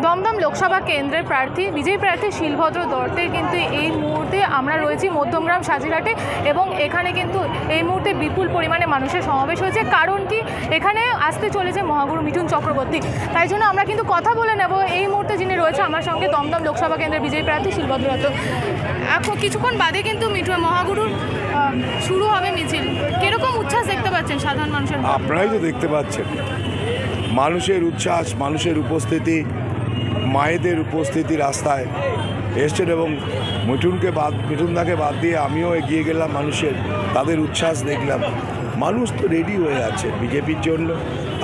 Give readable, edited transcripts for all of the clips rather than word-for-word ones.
দমদম লোকসভা কেন্দ্রের প্রার্থী বিজেপি প্রার্থী শিলভদ্র দত্তের কিন্তু এই মুহূর্তে আমরা রয়েছি মধ্যমগ্রাম সাজিরহাটে এবং এখানে কিন্তু এই মুহূর্তে বিপুল পরিমাণে মানুষের সমাবেশ হয়েছে। কারণ কি, এখানে আসতে চলেছে মহাগুরু মিঠুন চক্রবর্তী। তাই জন্য আমরা কিন্তু কথা বলে নেব এই মুহূর্তে যিনি রয়েছে আমার সঙ্গে, দমদম লোকসভা কেন্দ্রের বিজেপি প্রার্থী শিলভদ্র দত্ত। এখন কিছুক্ষণ বাদে কিন্তু মহাগুরুর শুরু হবে মিছিল। কিরকম উচ্ছ্বাস দেখতে পাচ্ছেন সাধারণ মানুষের? আপনারাই তো দেখতে পাচ্ছেন মানুষের উচ্ছ্বাস, মানুষের উপস্থিতি, মায়েদের উপস্থিতি রাস্তায় এসছেন এবং মিঠুনদাকে বাদ দিয়ে আমিও এগিয়ে গেলাম মানুষের, তাদের উচ্ছ্বাস দেখলাম। মানুষ তো রেডি হয়ে আছে বিজেপির জন্য,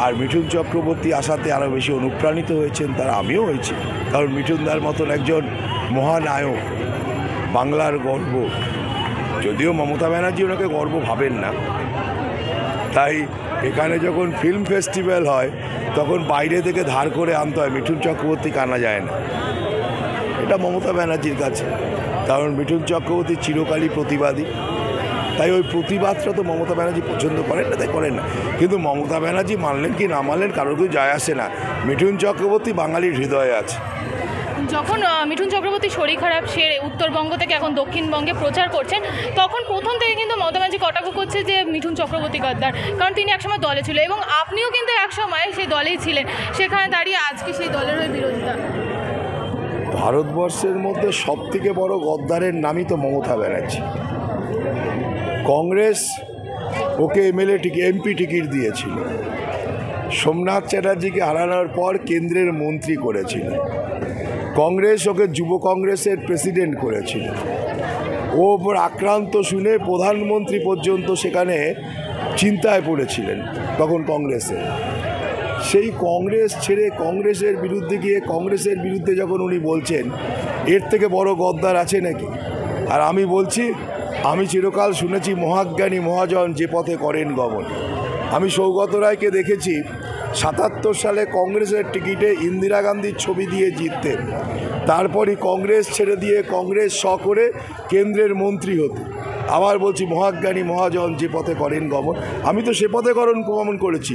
আর মিঠুন চক্রবর্তী আসাতে আরও বেশি অনুপ্রাণিত হয়েছেন তারা, আমিও হয়েছি। কারণ মিঠুনদার মতন একজন মহানায়ক, বাংলার গর্ব, যদিও মমতা ব্যানার্জি ওনাকে গর্ব ভাবেন না, তাই এখানে যখন ফিল্ম ফেস্টিভ্যাল হয় তখন বাইরে থেকে ধার করে আনতে হয়, মিঠুন চক্রবর্তীকে আনা যায় না। এটা মমতা ব্যানার্জির কাছে, কারণ মিঠুন চক্রবর্তী চিরকালই প্রতিবাদী, তাই ওই প্রতিবাদটা তো মমতা ব্যানার্জি পছন্দ করেন না, তাই করেন না। কিন্তু মমতা ব্যানার্জি মানলেন কি না মানলেন কারোর কিছু যায় আসে না, মিঠুন চক্রবর্তী বাঙালির হৃদয়ে আছে। যখন মিঠুন চক্রবর্তী শরীর খারাপ সেরে উত্তরবঙ্গ থেকে এখন দক্ষিণবঙ্গে প্রচার করছেন, তখন প্রথম থেকে কিন্তু মমতা ব্যানার্জি কটাক্ষ করছে যে মিঠুন চক্রবর্তী গদ্দার, কারণ তিনি একসময় দলে ছিল এবং আপনিও কিন্তু একসময় সেই দলেই ছিলেন। সেখানে দাঁড়িয়ে আজকে সেই দলের হয়ে বিরোধিতা। ভারতবর্ষের মধ্যে সবথেকে বড় গদ্দারের নামই তো মমতা ব্যানার্জি। কংগ্রেস ওকে এমপি টিকিট দিয়েছিল, সোমনাথ চ্যাটার্জিকে হারানোর পর কেন্দ্রের মন্ত্রী করেছিল, কংগ্রেস ওকে যুব কংগ্রেসের প্রেসিডেন্ট করেছিল, ও ওপর আক্রান্ত শুনে প্রধানমন্ত্রী পর্যন্ত সেখানে চিন্তায় পড়েছিলেন তখন কংগ্রেসে। সেই কংগ্রেস ছেড়ে কংগ্রেসের বিরুদ্ধে গিয়ে কংগ্রেসের বিরুদ্ধে যখন উনি বলছেন, এর থেকে বড় গদ্দার আছে নাকি? আর আমি বলছি, আমি চিরকাল শুনেছি মহাজ্ঞানী মহাজন যে পথে করেন গমন। আমি সৌগত রায়কে দেখেছি ৭৭ সালে কংগ্রেসের টিকিটে ইন্দিরা গান্ধীর ছবি দিয়ে জিততেন, তারপরই কংগ্রেস ছেড়ে দিয়ে কংগ্রেস করে কেন্দ্রের মন্ত্রী হতে। আবার বলছি মহাজ্ঞানী মহাজন যে পথে করেন গমন, আমি তো সে পথে গমন করেছি।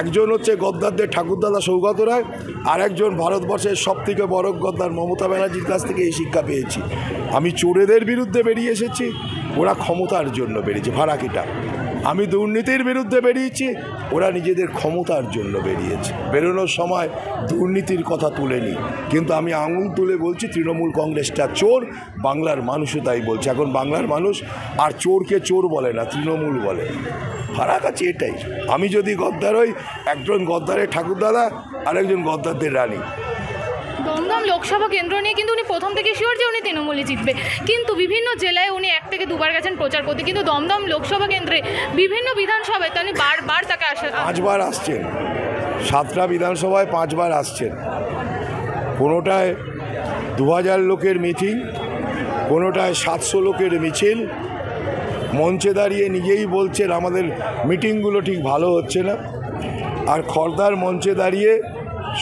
একজন হচ্ছে গদ্দারদের ঠাকুরদাদা সৌগত রায়, আর একজন ভারতবর্ষের সবথেকে বড় গদ্দার মমতা ব্যানার্জির কাছ থেকে এই শিক্ষা পেয়েছি। আমি চোরেদের বিরুদ্ধে বেরিয়ে এসেছি, ওরা ক্ষমতার জন্য বেরিয়েছে ভাড়াকিটা। আমি দুর্নীতির বিরুদ্ধে বেরিয়েছি, ওরা নিজেদের ক্ষমতার জন্য বেরিয়েছে। বেরোনোর সময় দুর্নীতির কথা তুলেনি, কিন্তু আমি আঙুল তুলে বলছি তৃণমূল কংগ্রেসটা চোর, বাংলার মানুষও তাই বলছে। এখন বাংলার মানুষ আর চোরকে চোর বলে না, তৃণমূল বলে। ফারাক আছে এটাই। আমি যদি গদ্দার হই, একজন গদ্দারের ঠাকুরদাদা আর একজন গদ্দারদের রানী। দমদম লোকসভা কেন্দ্র নিয়ে কিন্তু উনি প্রথম থেকে শিওর যে উনি তৃণমূলে জিতবে, কিন্তু বিভিন্ন জেলায় উনি 1 থেকে 2 বার গেছেন প্রচার করতে, কিন্তু দমদম লোকসভা কেন্দ্রে বিভিন্ন বিধানসভায় তিনি বারবার তাকে 5 বার আসছেন, 7টা বিধানসভায় 5 বার আসছেন। কোনোটায় 2000 লোকের মিটিং, কোনোটায় 700 লোকের মিছিল। মঞ্চে দাঁড়িয়ে নিজেই বলছেন আমাদের মিটিংগুলো ঠিক ভালো হচ্ছে না। আর খড়দার মঞ্চে দাঁড়িয়ে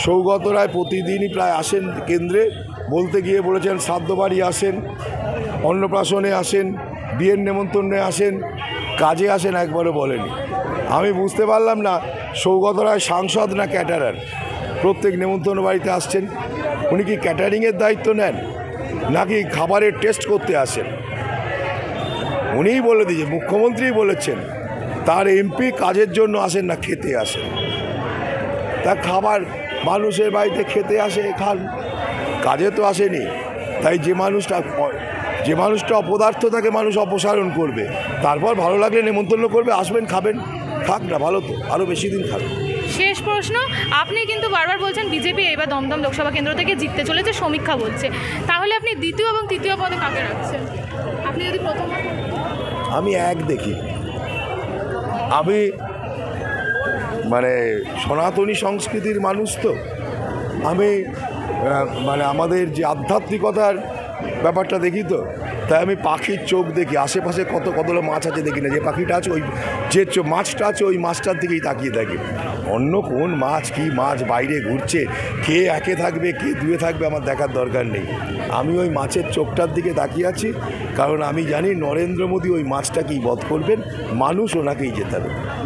সৌগত রায় প্রতিদিনই প্রায় আসেন কেন্দ্রে, বলতে গিয়ে বলেছেন শ্রাদ্ধ বাড়ি আসেন, অন্নপ্রাশনে আসেন, বিয়ের নেমন্তন্নে আসেন, কাজে আসেন, একবারও বলেনি। আমি বুঝতে পারলাম না সৌগত রায় সাংসদ না ক্যাটারার, প্রত্যেক নেমন্তন্ন বাড়িতে আসছেন। উনি কি ক্যাটারিংয়ের দায়িত্ব নেন নাকি খাবারের টেস্ট করতে আসেন? উনিই বলে দিয়েছে, মুখ্যমন্ত্রীই বলেছেন তার এমপি কাজের জন্য আসেন না, খেতে আসেন। তা খাবার মানুষের বাড়িতে খেতে আসে, খান, কাজে তো আসেনি। তাই যে মানুষটা অপদার্থ তাকে মানুষ অপসারণ করবে, তারপর ভালো লাগলে নেমন্তন্ন করবে, আসবেন, খাবেন, খাক না, ভালো তো, আরও বেশি দিন খাবেন। শেষ প্রশ্ন, আপনি কিন্তু বারবার বলছেন বিজেপি এবার দমদম লোকসভা কেন্দ্র থেকে জিততে চলেছে, সমীক্ষা বলছে, তাহলে আপনি দ্বিতীয় এবং তৃতীয় পদে কাকে রাখছেন? আপনি যদি প্রথম, আমি এক দেখি, আমি সনাতনী সংস্কৃতির মানুষ, তো আমি আমাদের যে আধ্যাত্মিকতার ব্যাপারটা দেখি, তো তাই আমি পাখির চোখ দেখি, আশেপাশে কতগুলো মাছ আছে দেখি না, যে পাখিটা আছে ওই যে মাছটা আছে ওই মাছটার দিকেই তাকিয়ে থাকি। অন্য কোন মাছ কি মাছ বাইরে ঘুরছে, কে 1-এ থাকবে কে 2-এ থাকবে আমার দেখার দরকার নেই। আমি ওই মাছের চোখটার দিকে তাকিয়ে আছি, কারণ আমি জানি নরেন্দ্র মোদী ওই মাছটাকেই বধ করবেন, মানুষ ওনাকেই জেতাবে।